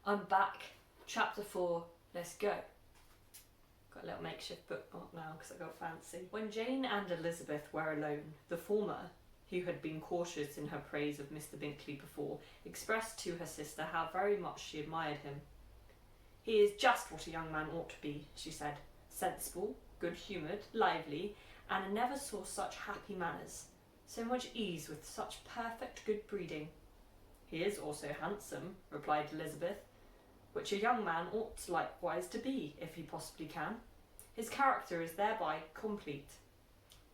I'm back. Chapter 4, let's go. Got a little makeshift bookmark now because I got fancy. When Jane and Elizabeth were alone, the former, who had been cautious in her praise of Mr. Bingley before, expressed to her sister how very much she admired him. "He is just what a young man ought to be," she said. "Sensible, good-humoured, lively, and I never saw such happy manners. So much ease with such perfect good breeding." "He is also handsome," replied Elizabeth, "which a young man ought likewise to be, if he possibly can. His character is thereby complete.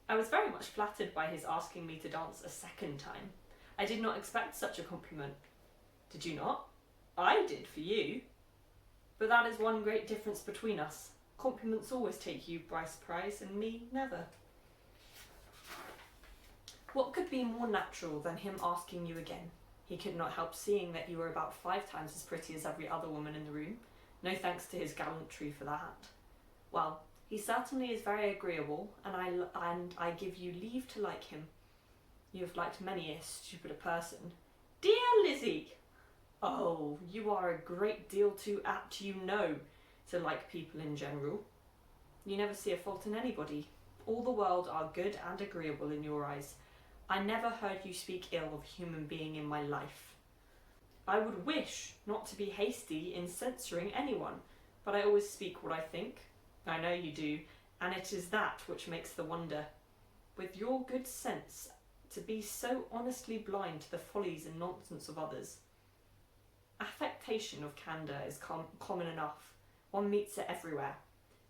I was very much flattered by his asking me to dance a second time. I did not expect such a compliment." "Did you not? I did for you. But that is one great difference between us. Compliments always take you by surprise, and me never." "What could be more natural than him asking you again? He could not help seeing that you were about 5 times as pretty as every other woman in the room. No thanks to his gallantry for that. Well, he certainly is very agreeable, and I give you leave to like him. You have liked many a stupider person." "Dear Lizzie!" "Oh, you are a great deal too apt, you know, to like people in general. You never see a fault in anybody. All the world are good and agreeable in your eyes. I never heard you speak ill of a human being in my life." "I would wish not to be hasty in censuring anyone, but I always speak what I think." "I know you do, and it is that which makes the wonder. With your good sense, to be so honestly blind to the follies and nonsense of others. Affectation of candour is common enough. One meets it everywhere.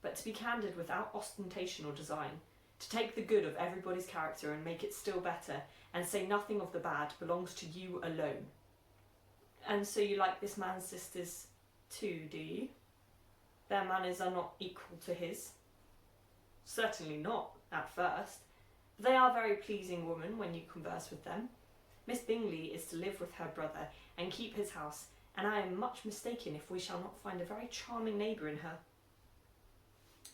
But to be candid without ostentation or design, to take the good of everybody's character and make it still better, and say nothing of the bad, belongs to you alone." "And so you like this man's sisters too, do you? Their manners are not equal to his?" "Certainly not, at first. But they are very pleasing women when you converse with them. Miss Bingley is to live with her brother and keep his house, and I am much mistaken if we shall not find a very charming neighbour in her."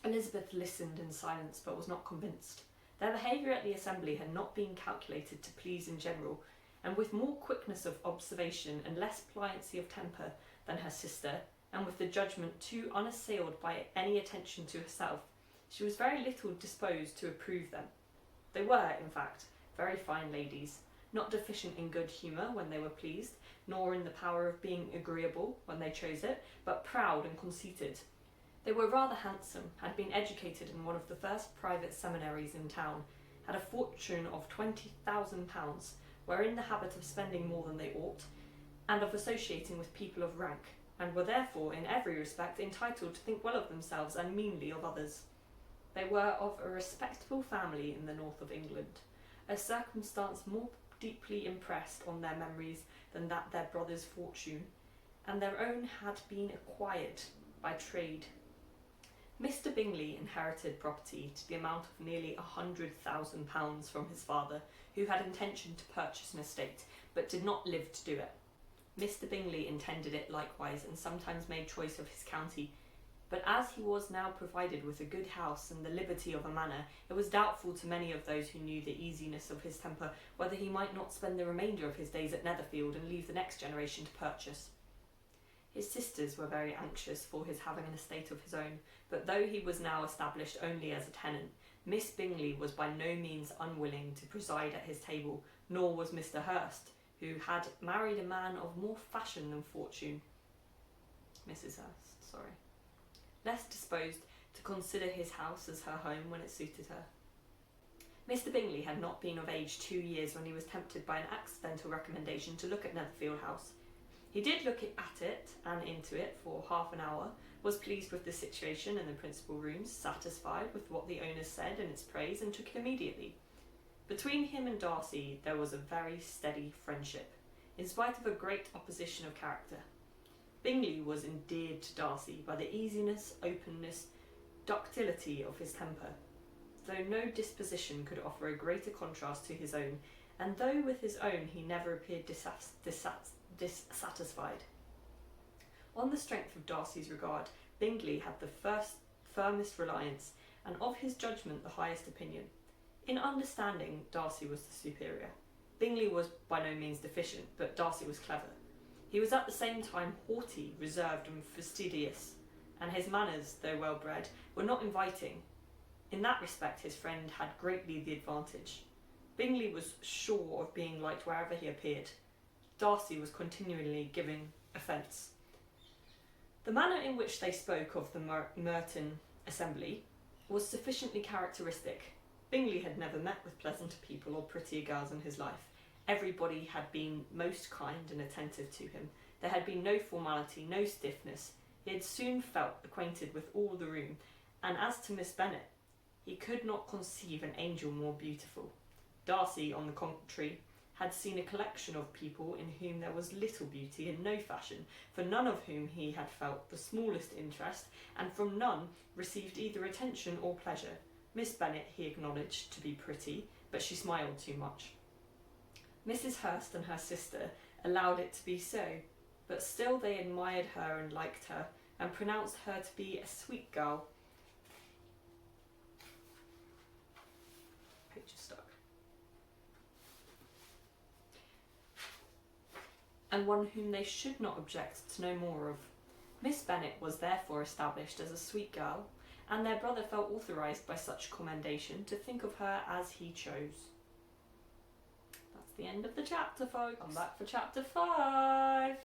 Elizabeth listened in silence, but was not convinced. Their behaviour at the assembly had not been calculated to please in general, and with more quickness of observation and less pliancy of temper than her sister, and with the judgment too unassailed by any attention to herself, she was very little disposed to approve them. They were, in fact, very fine ladies, not deficient in good humour when they were pleased, nor in the power of being agreeable when they chose it, but proud and conceited. They were rather handsome, had been educated in one of the first private seminaries in town, had a fortune of £20,000, were in the habit of spending more than they ought, and of associating with people of rank, and were therefore in every respect entitled to think well of themselves and meanly of others. They were of a respectable family in the north of England, a circumstance more deeply impressed on their memories than that their brother's fortune, and their own had been acquired by trade. Mr. Bingley inherited property to the amount of nearly £100,000 from his father, who had intention to purchase an estate, but did not live to do it. Mr. Bingley intended it likewise, and sometimes made choice of his county, but as he was now provided with a good house and the liberty of a manor, it was doubtful to many of those who knew the easiness of his temper whether he might not spend the remainder of his days at Netherfield and leave the next generation to purchase. His sisters were very anxious for his having an estate of his own, but though he was now established only as a tenant, Miss Bingley was by no means unwilling to preside at his table, nor was Mr. Hurst, who had married a man of more fashion than fortune, less disposed to consider his house as her home when it suited her. Mr. Bingley had not been of age 2 years when he was tempted by an accidental recommendation to look at Netherfield House. He did look at it and into it for half an hour, was pleased with the situation and the principal rooms, satisfied with what the owners said in its praise, and took it immediately. Between him and Darcy there was a very steady friendship, in spite of a great opposition of character. Bingley was endeared to Darcy by the easiness, openness, ductility of his temper, though no disposition could offer a greater contrast to his own, and though with his own he never appeared dissatisfied. On the strength of Darcy's regard, Bingley had the firmest reliance, and of his judgment the highest opinion. In understanding, Darcy was the superior. Bingley was by no means deficient, but Darcy was clever. He was at the same time haughty, reserved and fastidious, and his manners, though well-bred, were not inviting. In that respect his friend had greatly the advantage. Bingley was sure of being liked wherever he appeared. Darcy was continually giving offence. The manner in which they spoke of the Merton assembly was sufficiently characteristic. Bingley had never met with pleasanter people or prettier girls in his life. Everybody had been most kind and attentive to him. There had been no formality, no stiffness. He had soon felt acquainted with all the room, and as to Miss Bennet, he could not conceive an angel more beautiful. Darcy, on the contrary, had seen a collection of people in whom there was little beauty and no fashion, for none of whom he had felt the smallest interest, and from none received either attention or pleasure. Miss Bennet he acknowledged to be pretty, but she smiled too much. Mrs. Hurst and her sister allowed it to be so, but still they admired her and liked her, and pronounced her to be a sweet girl. Page is stuck. And one whom they should not object to know more of. Miss Bennet was therefore established as a sweet girl, and their brother felt authorised by such commendation to think of her as he chose. That's the end of the chapter, folks. Come back for chapter 5.